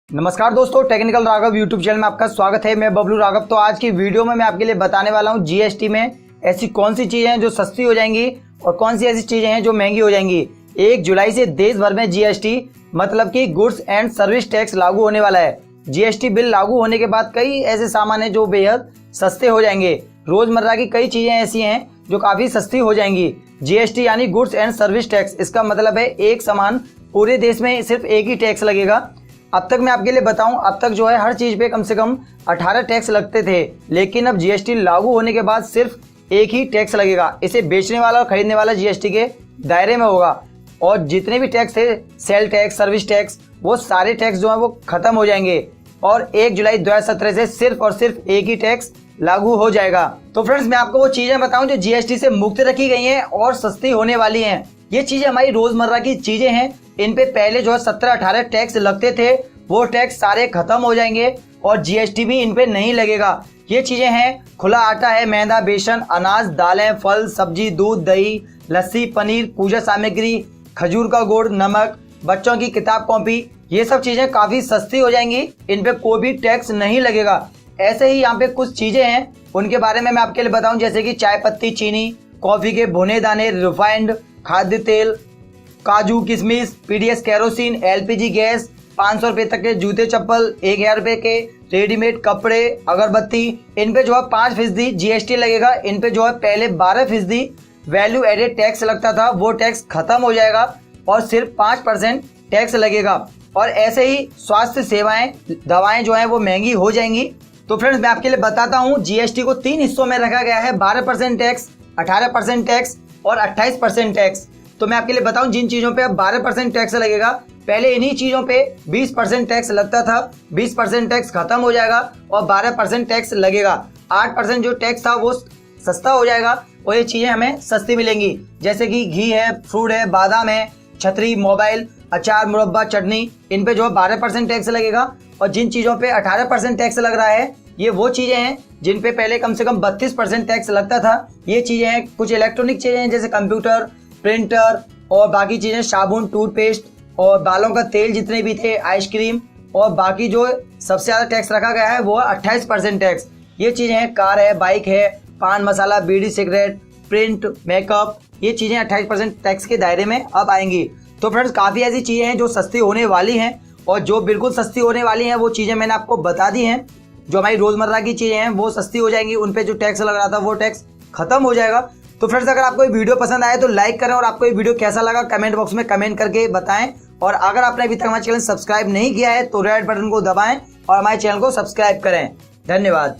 नमस्कार दोस्तों, technical Raghav YouTube channel में आपका स्वागत है। मैं बबलू राघव। तो आज की वीडियो में मैं आपके लिए बताने वाला हूं जीएसटी में ऐसी कौन सी चीजें हैं जो सस्ती हो जाएंगी और कौन सी ऐसी चीजें हैं जो महंगी हो जाएंगी। 1 जुलाई से देश भर में जीएसटी मतलब कि गुड्स एंड सर्विस टैक्स लागू होने वाला है। जीएसटी बिल लागू होने के बाद कई ऐसे सामान हैं जो बेहद सस्ते हो जाएंगे। रोजमर्रा की कई चीजें ऐसी हैं जो काफी सस्ती हो जाएंगी। जीएसटी यानी गुड्स एंड सर्विस टैक्स, इसका मतलब है एक सामान पूरे देश में सिर्फ एक ही टैक्स लगेगा। अब तक मैं आपके लिए बताऊं, अब तक जो है हर चीज पे कम से कम 18 टैक्स लगते थे, लेकिन अब जीएसटी लागू होने के बाद सिर्फ एक ही टैक्स लगेगा। इसे बेचने वाला और खरीदने वाला जीएसटी के दायरे में होगा और जितने भी टैक्स थे, सेल टैक्स, सर्विस टैक्स, वो सारे टैक्स जो है वो खत्म हो जाएंगे और 1 जुलाई 2017 से सिर्फ और सिर्फ एक ही टैक्स लागू हो जाएगा। तो फ्रेंड्स, मैं आपको वो चीजें बताऊं जो जीएसटी से मुक्त रखी गई हैं और सस्ती होने वाली हैं। ये चीजें हमारी रोजमर्रा की चीजें हैं। इन पे पहले जो है 17-18 टैक्स लगते थे, वो टैक्स सारे खत्म हो जाएंगे और जीएसटी भी इन पे नहीं लगेगा। ये चीजें हैं खुला आटा है, मैदा, बेसन, अनाज, दालें, फल, सब्जी, दूध, दही, लस्सी, पनीर, पूजा सामग्री, खजूर का गुड़, नमक, बच्चों की किताब कॉपी। ये सब चीजें काफी सस्ती हो जाएंगी, इन पे कोई भी टैक्स नहीं लगेगा। ऐसे ही यहाँ पे कुछ चीजें हैं, उनके बारे में मैं आपके लिए बताऊं, जैसे कि चाय पत्ती, चीनी, कॉफी के भुने दाने, रिफाइंड खाद्य तेल, काजू, किशमिश, पीडीएस केरोसिन, एलपीजी गैस, 500 रुपए तक के जूते चप्पल, 1000 रुपए के रेडीमेड कपड़े, अगरबत्ती। इन पे जो है 5% जीएसटी लगेगा। इन पे जो है पहले 12% वैल्यू एडेड टैक्स लगता था, वो टैक्स खत्म हो जाएगा और सिर्फ 5% टैक्स लगेगा। और ऐसे ही स्वास्थ्य सेवाएं, दवाएं जो है वो महंगी हो जाएंगी। तो फ्रेंड्स, मैं आपके लिए बताता हूँ, जीएसटी को 3 हिस्सों में रखा गया है, 12% टैक्स, 18% टैक्स और 28% टैक्स। तो मैं आपके लिए बताऊं, जिन चीजों पे अब 12% टैक्स लगेगा, पहले इन्हीं चीजों पे 20% टैक्स लगता था, 20% टैक्स खत्म हो जाएगा और 12% टैक्स लगेगा। 8% जो टैक्स था वो सस्ता हो जाएगा और ये चीजें हमें सस्ती मिलेंगी, जैसे कि घी है, फ्रूट है, बादाम है, छतरी, मोबाइल, अचार, मुरब्बा, चटनी। इन पे जो है 12% टैक्स लगेगा। और जिन चीजों पे 18% टैक्स लग रहा है, ये वो चीजें हैं जिन पे पहले कम से कम 32% टैक्स लगता था। ये चीजें हैं कुछ इलेक्ट्रॉनिक चीजें हैं, जैसे कंप्यूटर, प्रिंटर और बाकी चीजें, साबुन, टूथपेस्ट और बालों का तेल जितने भी थे, आइसक्रीम। और बाकी जो सबसे ज्यादा टैक्स रखा गया है वो 28% टैक्स। ये चीजें हैं कार है, बाइक है, पान मसाला, बीड़ी, सिगरेट, प्रिंट, मेकअप। ये चीजें 28% टैक्स के दायरे में अब आएंगी। तो फ्रेंड्स, काफी ऐसी चीजें हैं जो सस्ती होने वाली हैं और जो बिल्कुल सस्ती होने वाली हैं वो चीजें मैंने आपको बता दी हैं। जो हमारी रोजमर्रा की चीजें हैं वो सस्ती हो जाएंगी, उन पे जो टैक्स लग रहा था वो टैक्स खत्म हो जाएगा। तो फ्रेंड्स, अगर आपको ये वीडियो पसंद आए तो लाइक करें और आपको ये वीडियो कैसा लगा कमेंट बॉक्स में कमेंट करके बताएं। और अगर आपने अभी तक हमारे चैनल सब्सक्राइब नहीं किया है तो रेड बटन को दबाएं और हमारे चैनल को सब्सक्राइब करें। धन्यवाद।